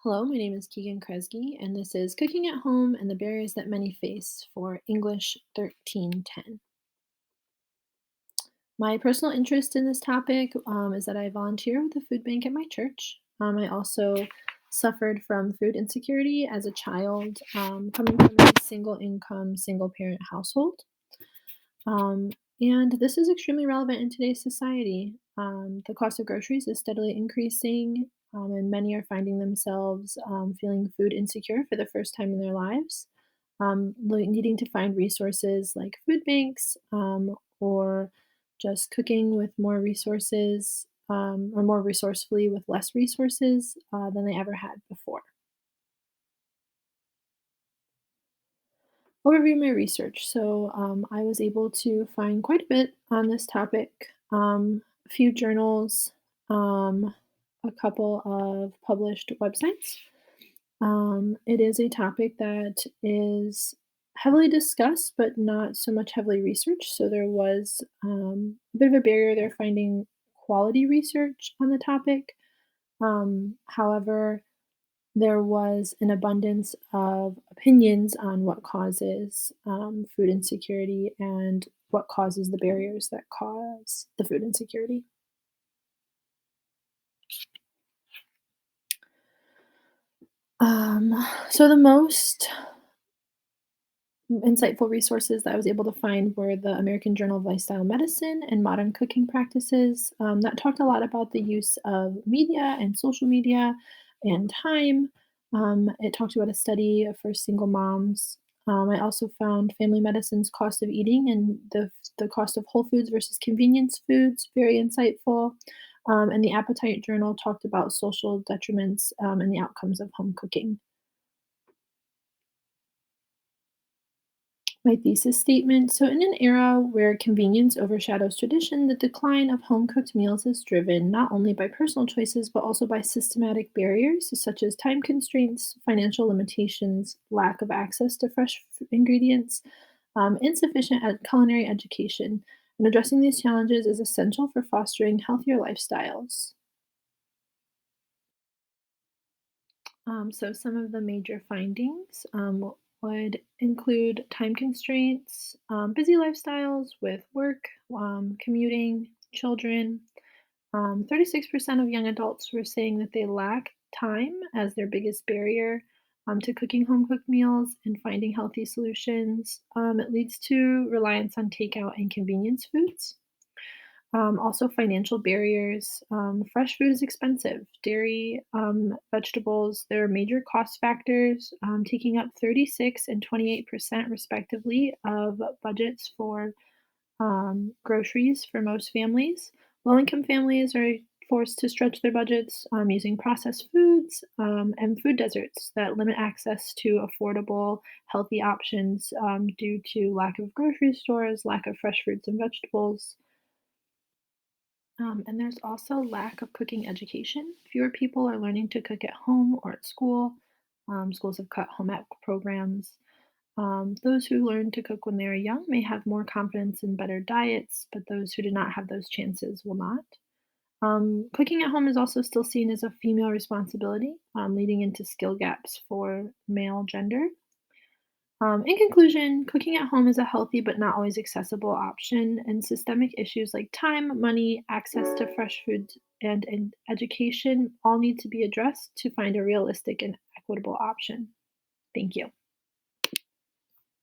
Hello, my name is Keegan Kresge, and this is Cooking at Home and the Barriers That Many Face for English 1310. My personal interest in this topic is that I volunteer with the food bank at my church. I also suffered from food insecurity as a child, coming from a single income, single parent household. Um, and this is extremely relevant in today's society. The cost of groceries is steadily increasing, and many are finding themselves feeling food insecure for the first time in their lives, needing to find resources like food banks or just cooking with more resources or more resourcefully with less resources than they ever had before. Overview my research. I was able to find quite a bit on this topic, a few journals, a couple of published websites. It is a topic that is heavily discussed, but not so much heavily researched. So there was a bit of a barrier there finding quality research on the topic. However, there was an abundance of opinions on what causes food insecurity and what causes the barriers that cause the food insecurity. So the most insightful resources that I was able to find were the American Journal of Lifestyle Medicine and Modern Cooking Practices. That talked a lot about the use of media and social media and time. It talked about a study for single moms. I also found Family Medicine's Cost of Eating and the cost of whole foods versus convenience foods very insightful. And the Appetite Journal talked about social detriments and the outcomes of home cooking. My thesis statement. So, in an era where convenience overshadows tradition, the decline of home cooked meals is driven not only by personal choices, but also by systematic barriers such as time constraints, financial limitations, lack of access to fresh ingredients, insufficient culinary education. And addressing these challenges is essential for fostering healthier lifestyles. So some of the major findings would include time constraints, busy lifestyles with work, commuting, children. 36% of young adults were saying that they lack time as their biggest barrier to cooking home cooked meals and finding healthy solutions. It leads to reliance on takeout and convenience foods. Also, financial barriers. Fresh food is expensive. Dairy, vegetables, there are major cost factors, taking up 36 and 28% respectively of budgets for groceries for most families. Low income families are forced to stretch their budgets using processed foods and food deserts that limit access to affordable, healthy options due to lack of grocery stores, lack of fresh fruits and vegetables. And there's also lack of cooking education. Fewer people are learning to cook at home or at school. Schools have cut home ec programs. Those who learn to cook when they are young may have more confidence in better diets, but those who do not have those chances will not. Cooking at home is also still seen as a female responsibility, leading into skill gaps for male gender. In conclusion, cooking at home is a healthy but not always accessible option, and systemic issues like time, money, access to fresh foods, and education all need to be addressed to find a realistic and equitable option. Thank you.